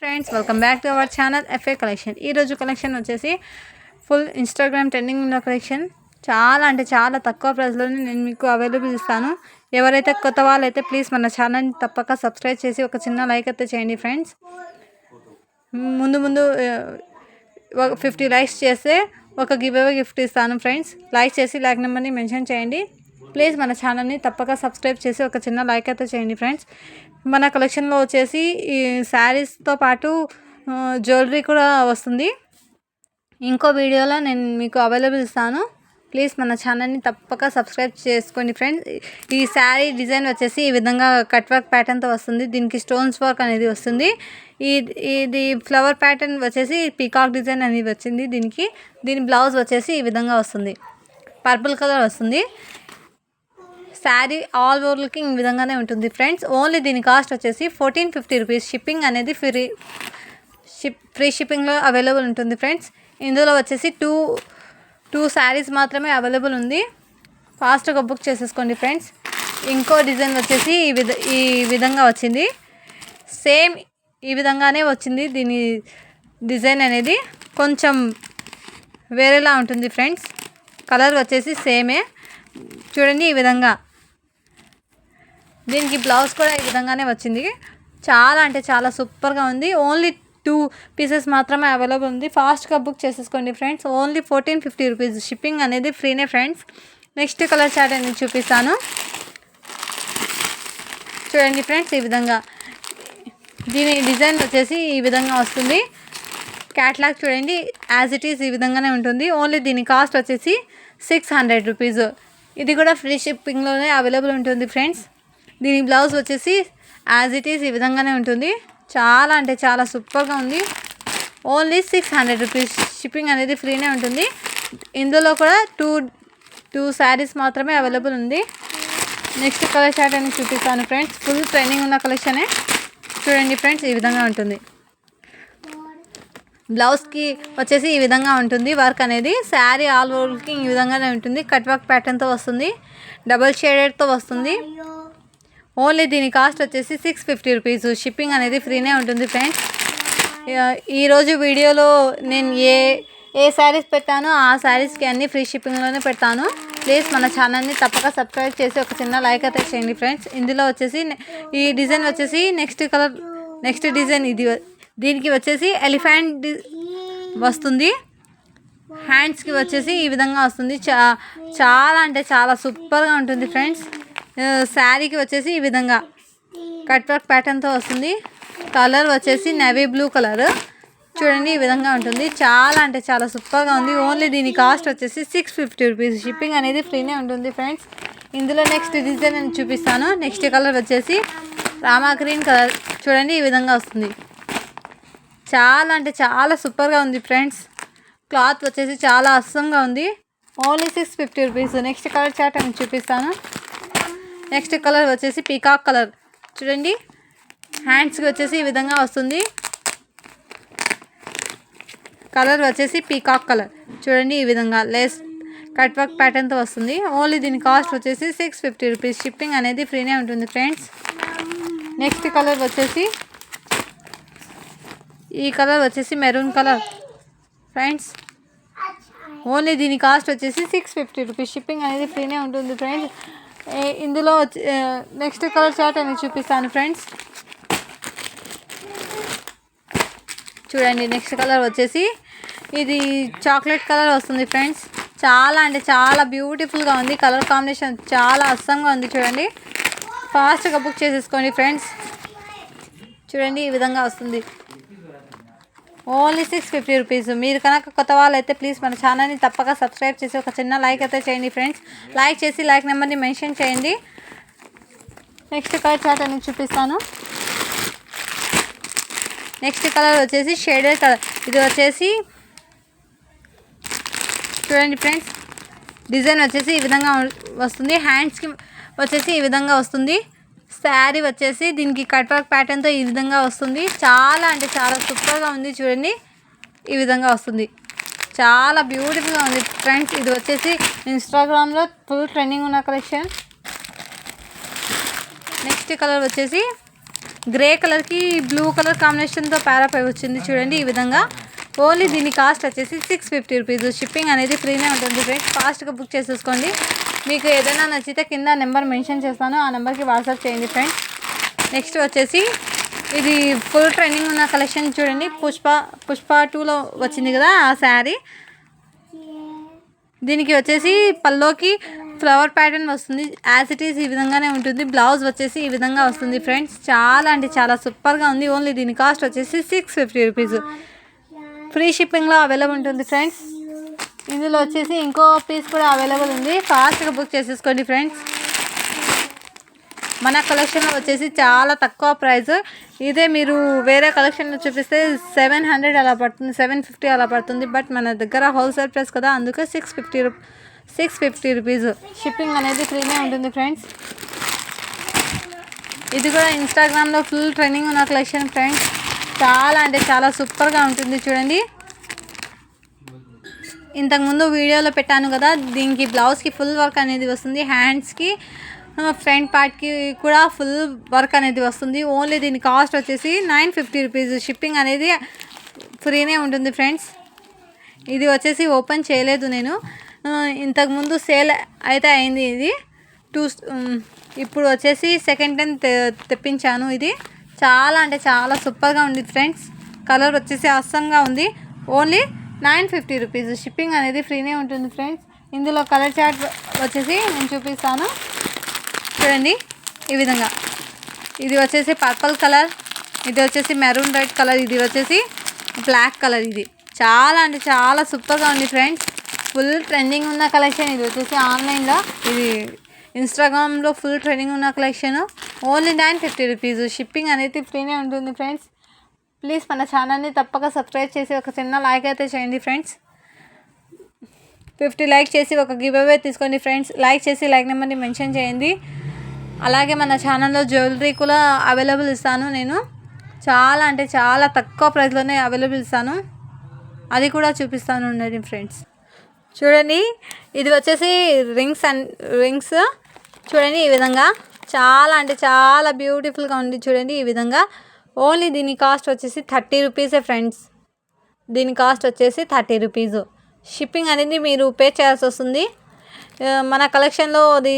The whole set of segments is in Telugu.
Friends welcome back to our channel FA collection. ఈరోజు కలెక్షన్ వచ్చేసి ఫుల్ ఇన్స్టాగ్రామ్ ట్రెండింగ్ ఉన్న కలెక్షన్. చాలా అంటే చాలా తక్కువ ప్రైస్లోనే నేను మీకు అవైలబుల్ ఇస్తాను. ఎవరైతే కొత్త వాళ్ళైతే ప్లీజ్ మన ఛానల్ని తప్పక సబ్స్క్రైబ్ చేసి ఒక చిన్న లైక్ అయితే చేయండి ఫ్రెండ్స్. ముందు 50 లైక్స్ చేస్తే ఒక గివ్ అవే గిఫ్ట్ ఇస్తాను ఫ్రెండ్స్. లైక్ చేసి లైక్ నెంబర్ని మెన్షన్ చేయండి. ప్లీజ్ మన ఛానల్ని తప్పక సబ్స్క్రైబ్ చేసి ఒక చిన్న లైక్ అయితే చేయండి ఫ్రెండ్స్. మన కలెక్షన్లో వచ్చేసి ఈ శారీస్తో పాటు జ్యువెలరీ కూడా వస్తుంది. ఇంకో వీడియోలో నేను మీకు అవైలబుల్ ఇస్తాను. ప్లీజ్ మన ఛానల్ని తప్పక సబ్స్క్రైబ్ చేసుకోండి ఫ్రెండ్స్. ఈ శారీ డిజైన్ వచ్చేసి ఈ విధంగా కట్ వర్క్ ప్యాటర్న్తో వస్తుంది. దీనికి స్టోన్స్ వర్క్ అనేది వస్తుంది. ఇది ఫ్లవర్ ప్యాటర్న్ వచ్చేసి పీకాక్ డిజైన్ అనేది వచ్చింది. దీని బ్లౌజ్ వచ్చేసి ఈ విధంగా వస్తుంది. పర్పుల్ కలర్ వస్తుంది. శారీ ఆల్ ఓవర్ లుకింగ్ ఈ విధంగానే ఉంటుంది ఫ్రెండ్స్. ఓన్లీ దీని కాస్ట్ వచ్చేసి 1450 రూపీస్. షిప్పింగ్ అనేది ఫ్రీ షిప్పింగ్లో అవైలబుల్ ఉంటుంది ఫ్రెండ్స్. ఇందులో వచ్చేసి టూ శారీస్ మాత్రమే అవైలబుల్ ఉంది. ఫాస్ట్గా బుక్ చేసేసుకోండి ఫ్రెండ్స్. ఇంకో డిజైన్ వచ్చేసి ఈ విధంగా వచ్చింది. సేమ్ ఈ విధంగానే వచ్చింది. దీని డిజైన్ అనేది కొంచెం వేరేలా ఉంటుంది ఫ్రెండ్స్. కలర్ వచ్చేసి సేమే చూడండి. ఈ విధంగా దీనికి బ్లౌజ్ కూడా ఈ విధంగానే వచ్చింది. చాలా అంటే చాలా సూపర్గా ఉంది. ఓన్లీ 2 పీసెస్ మాత్రమే అవైలబుల్ ఉంది. ఫాస్ట్గా బుక్ చేసేసుకోండి ఫ్రెండ్స్. Only 1450 rupees. షిప్పింగ్ అనేది ఫ్రీనే ఫ్రెండ్స్. నెక్స్ట్ కలర్ చార్ట్ అనేది చూపిస్తాను చూడండి ఫ్రెండ్స్. ఈ విధంగా దీని డిజైన్ వచ్చేసి ఈ విధంగా వస్తుంది. క్యాట్లాగ్ చూడండి యాజ్ ఇట్ ఈస్ ఈ విధంగానే ఉంటుంది. ఓన్లీ దీని కాస్ట్ వచ్చేసి 600 రూపీస్. ఇది కూడా ఫ్రీ షిప్పింగ్లోనే అవైలబుల్ ఉంటుంది ఫ్రెండ్స్. దీని బ్లౌజ్ వచ్చేసి యాజ్ ఇట్ ఈస్ ఈ విధంగానే ఉంటుంది. చాలా అంటే చాలా సూపర్గా ఉంది. Only 600 rupees. షిప్పింగ్ అనేది ఫ్రీనే ఉంటుంది. ఇందులో కూడా టూ శారీస్ మాత్రమే అవైలబుల్ ఉంది. నెక్స్ట్ కలర్ చార్ట్ అని చూపిస్తాను ఫ్రెండ్స్. ఫుల్ ట్రెండింగ్ ఉన్న కలెక్షనే చూడండి ఫ్రెండ్స్. ఈ విధంగా ఉంటుంది. బ్లౌజ్కి వచ్చేసి ఈ విధంగా ఉంటుంది వర్క్ అనేది. శారీ ఆల్ ఓవర్ లుకింగ్ ఈ విధంగానే ఉంటుంది. కట్ వర్క్ ప్యాటర్న్తో వస్తుంది. డబల్ షేడెడ్తో వస్తుంది. ఓన్లీ దీని కాస్ట్ వచ్చేసి 650 రూపీస్. షిప్పింగ్ అనేది ఫ్రీనే ఉంటుంది ఫ్రెండ్స్. ఈరోజు వీడియోలో నేను ఏ శారీస్ పెట్టానో ఆ శారీస్కి అన్ని ఫ్రీ షిప్పింగ్లోనే పెడతాను. ప్లీజ్ మన ఛానల్ని తప్పక సబ్స్క్రైబ్ చేసి ఒక చిన్న లైక్ అయితే చేయండి ఫ్రెండ్స్. ఇందులో వచ్చేసి ఈ డిజైన్ వచ్చేసి నెక్స్ట్ డిజైన్ దీనికి వచ్చేసి ఎలిఫెంట్ వస్తుంది. హ్యాండ్స్కి వచ్చేసి ఈ విధంగా వస్తుంది. చాలా అంటే చాలా సూపర్గా ఉంటుంది ఫ్రెండ్స్. శారీకి వచ్చేసి ఈ విధంగా కట్ వర్క్ ప్యాటర్న్తో వస్తుంది. కలర్ వచ్చేసి నేవీ బ్లూ కలర్ చూడండి. ఈ విధంగా ఉంటుంది. చాలా అంటే చాలా సూపర్గా ఉంది. ఓన్లీ దీని కాస్ట్ వచ్చేసి 650 రూపీస్. షిప్పింగ్ అనేది ఫ్రీనే ఉంటుంది ఫ్రెండ్స్. ఇందులో నెక్స్ట్ డిజైన్ అని చూపిస్తాను. నెక్స్ట్ కలర్ వచ్చేసి రామా గ్రీన్ కలర్ చూడండి. ఈ విధంగా వస్తుంది. చాలా అంటే చాలా సూపర్గా ఉంది ఫ్రెండ్స్. క్లాత్ వచ్చేసి చాలా అస్సంగా ఉంది. Only 650 rupees. Next colour chart అని చూపిస్తాను. నెక్స్ట్ కలర్ వచ్చేసి పీకాక్ కలర్ చూడండి. హ్యాండ్స్కి వచ్చేసి ఈ విధంగా వస్తుంది. కలర్ వచ్చేసి పీకాక్ కలర్ చూడండి. ఈ విధంగా లేస్ కట్ వర్క్ ప్యాటర్న్తో వస్తుంది. ఓన్లీ దీని కాస్ట్ వచ్చేసి 650 రూపీస్. షిప్పింగ్ అనేది ఫ్రీనే ఉంటుంది ఫ్రెండ్స్. నెక్స్ట్ కలర్ వచ్చేసి ఈ కలర్ వచ్చేసి మెరూన్ కలర్ ఫ్రెండ్స్. ఓన్లీ దీని కాస్ట్ వచ్చేసి 650 రూపీస్. షిప్పింగ్ అనేది ఫ్రీనే ఉంటుంది ఫ్రెండ్స్. ఇందులో నెక్స్ట్ కలర్ చార్ట్ అని చూపిస్తాను ఫ్రెండ్స్. చూడండి నెక్స్ట్ కలర్ వచ్చేసి ఇది చాక్లెట్ కలర్ వస్తుంది ఫ్రెండ్స్. చాలా అంటే చాలా బ్యూటిఫుల్గా ఉంది. కలర్ కాంబినేషన్ చాలా అస్సంగా ఉంది చూడండి. ఫాస్ట్గా బుక్ చేసేసుకోండి ఫ్రెండ్స్. చూడండి ఈ విధంగా వస్తుంది. Only 650 rupees. మీరు కనుక కొత్త వాళ్ళు అయితే ప్లీజ్ మన ఛానల్ని తప్పక సబ్స్క్రైబ్ చేసి ఒక చిన్న లైక్ అయితే చేయండి ఫ్రెండ్స్. లైక్ చేసి లైక్ నెంబర్ని మెన్షన్ చేయండి. నెక్స్ట్ కలర్ చార్ట్ అని చూపిస్తాను. నెక్స్ట్ కలర్ వచ్చేసి షేడెడ్ కలర్. ఇది వచ్చేసి చూడండి ఫ్రెండ్స్. డిజైన్ వచ్చేసి ఈ విధంగా వస్తుంది. హ్యాండ్స్కి వచ్చేసి ఈ విధంగా వస్తుంది. శారీ వచ్చేసి దీనికి కట్ వర్క్ ప్యాటర్న్తో ఈ విధంగా వస్తుంది. చాలా అంటే చాలా సూపర్గా ఉంది చూడండి. ఈ విధంగా వస్తుంది. చాలా బ్యూటిఫుల్గా ఉంది ఫ్రెండ్స్. ఇది వచ్చేసి ఇన్స్టాగ్రామ్లో ఫుల్ ట్రెండింగ్ ఉన్న కలెక్షన్. నెక్స్ట్ కలర్ వచ్చేసి గ్రే కలర్కి బ్లూ కలర్ కాంబినేషన్తో ప్యారప్ అయి వచ్చింది చూడండి ఈ విధంగా. ఓన్లీ దీని కాస్ట్ వచ్చేసి 650 రూపీస్. షిప్పింగ్ అనేది ఫ్రీనే ఉంటుంది ఫ్రెండ్స్. ఫాస్ట్గా బుక్ చేసేసుకోండి. మీకు ఏదైనా నచ్చితే కింద నెంబర్ మెన్షన్ చేస్తాను, ఆ నెంబర్కి వాట్సాప్ చేయండి ఫ్రెండ్స్. నెక్స్ట్ వచ్చేసి ఇది ఫుల్ ట్రెండింగ్ ఉన్న కలెక్షన్ చూడండి. పుష్ప 2లో వచ్చింది కదా ఆ శారీ. దీనికి వచ్చేసి పల్లోకి ఫ్లవర్ ప్యాటర్న్ వస్తుంది. యాజ్ ఇట్ ఈస్ ఈ విధంగానే ఉంటుంది. బ్లౌజ్ వచ్చేసి ఈ విధంగా వస్తుంది ఫ్రెండ్స్. చాలా అంటే చాలా సూపర్గా ఉంది. ఓన్లీ దీని కాస్ట్ వచ్చేసి 650 రూపీస్. ఫ్రీ షిప్పింగ్లో అవైలబుల్ ఉంటుంది ఫ్రెండ్స్. ఇందులో వచ్చేసి ఇంకో పీస్ కూడా అవైలబుల్ ఉంది. ఫాస్ట్గా బుక్ చేసేసుకోండి ఫ్రెండ్స్. మన కలెక్షన్లో వచ్చేసి చాలా తక్కువ ప్రైస్. ఇదే మీరు వేరే కలెక్షన్లో చూపిస్తే 700 అలా పడుతుంది, 750 అలా పడుతుంది. బట్ మన దగ్గర హోల్సేల్ ప్రైస్ కదా, అందుకే 650 రూపీస్. షిప్పింగ్ అనేది ఫ్రీనే ఉంటుంది ఫ్రెండ్స్. ఇది కూడా ఇన్స్టాగ్రామ్లో ఫుల్ ట్రెండింగ్ ఉన్న కలెక్షన్ ఫ్రెండ్స్. చాలా అంటే చాలా సూపర్గా ఉంటుంది చూడండి. ఇంతకుముందు వీడియోలో పెట్టాను కదా, దీనికి బ్లౌజ్కి ఫుల్ వర్క్ అనేది వస్తుంది. హ్యాండ్స్కి ఫ్రంట్ పార్ట్కి కూడా ఫుల్ వర్క్ అనేది వస్తుంది. ఓన్లీ దీని కాస్ట్ వచ్చేసి 950 రూపీస్. షిప్పింగ్ అనేది ఫ్రీనే ఉంటుంది ఫ్రెండ్స్. ఇది వచ్చేసి ఓపెన్ చేయలేదు నేను, ఇంతకుముందు సేల్ అయితే అయింది ఇది. ఇప్పుడు వచ్చేసి సెకండ్ టైం తెప్పించాను. ఇది చాలా అంటే చాలా సూపర్గా ఉంది ఫ్రెండ్స్. కలర్ వచ్చేసి అస్సంగా ఉంది. Only 950 rupees. షిప్పింగ్ అనేది ఫ్రీనే ఉంటుంది ఫ్రెండ్స్. ఇందులో కలర్ చార్ట్ వచ్చేసి నేను చూపిస్తాను చూడండి ఈ విధంగా. ఇది వచ్చేసి పర్పుల్ కలర్, ఇది వచ్చేసి మెరూన్ రెడ్ కలర్, ఇది వచ్చేసి బ్లాక్ కలర్. ఇది చాలా అంటే చాలా సూపర్గా ఉంది ఫ్రెండ్స్. ఫుల్ ట్రెండింగ్ ఉన్న కలెక్షన్. ఇది వచ్చేసి ఆన్లైన్లో, ఇది ఇన్స్టాగ్రామ్లో ఫుల్ ట్రెండింగ్ ఉన్న కలెక్షన్. Only 950 rupees. షిప్పింగ్ అనేది ఫ్రీనే ఉంటుంది ఫ్రెండ్స్. ప్లీజ్ మన ఛానల్ని తప్పక సబ్స్క్రైబ్ చేసి ఒక చిన్న లైక్ అయితే చేయండి ఫ్రెండ్స్. 50 లైక్ చేసి ఒక గివ్ అవే తీసుకోండి ఫ్రెండ్స్. లైక్ చేసి లైక్ నెంబర్ని మెన్షన్ చేయండి. అలాగే మన ఛానల్లో జ్యువెలరీ కూడా అవైలబుల్ ఇస్తాను నేను. చాలా అంటే చాలా తక్కువ ప్రైస్లోనే అవైలబుల్ ఇస్తాను, అది కూడా చూపిస్తాను ఉండండి ఫ్రెండ్స్. చూడండి ఇది వచ్చేసి రింగ్స్ చూడండి ఈ విధంగా. చాలా అంటే చాలా బ్యూటిఫుల్గా ఉంది చూడండి ఈ విధంగా. ఓన్లీ దీని కాస్ట్ వచ్చేసి 30 రూపీసే ఫ్రెండ్స్. దీని కాస్ట్ వచ్చేసి 30 రూపీస్. షిప్పింగ్ అనేది మీరు పే చేయాల్సి వస్తుంది. మన కలెక్షన్లో అది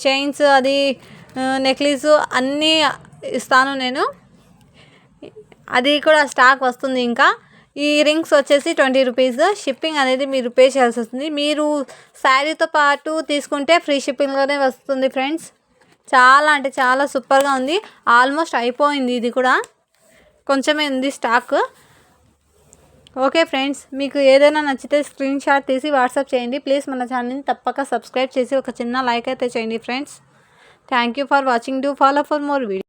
చైన్స్, అది నెక్లెస్ అన్నీ ఇస్తాను నేను, అది కూడా స్టాక్ వస్తుంది. ఇంకా ఈ రింగ్స్ వచ్చేసి 20 రూపీస్. షిప్పింగ్ అనేది మీరు పే చేయాల్సి వస్తుంది. మీరు శారీతో పాటు తీసుకుంటే ఫ్రీ షిప్పింగ్లోనే వస్తుంది ఫ్రెండ్స్. చాలా అంటే చాలా సూపర్గా ఉంది. ఆల్మోస్ట్ అయిపోయింది, ఇది కూడా కొంచెమే ఉంది స్టాక్. ఓకే ఫ్రెండ్స్, మీకు ఏదైనా నచ్చితే స్క్రీన్ షాట్ తీసి వాట్సాప్ చేయండి. ప్లీజ్ మన ఛానల్ని తప్పక సబ్స్క్రైబ్ చేసి ఒక చిన్న లైక్ అయితే చేయండి friends. Thank you for watching. Do follow for more video.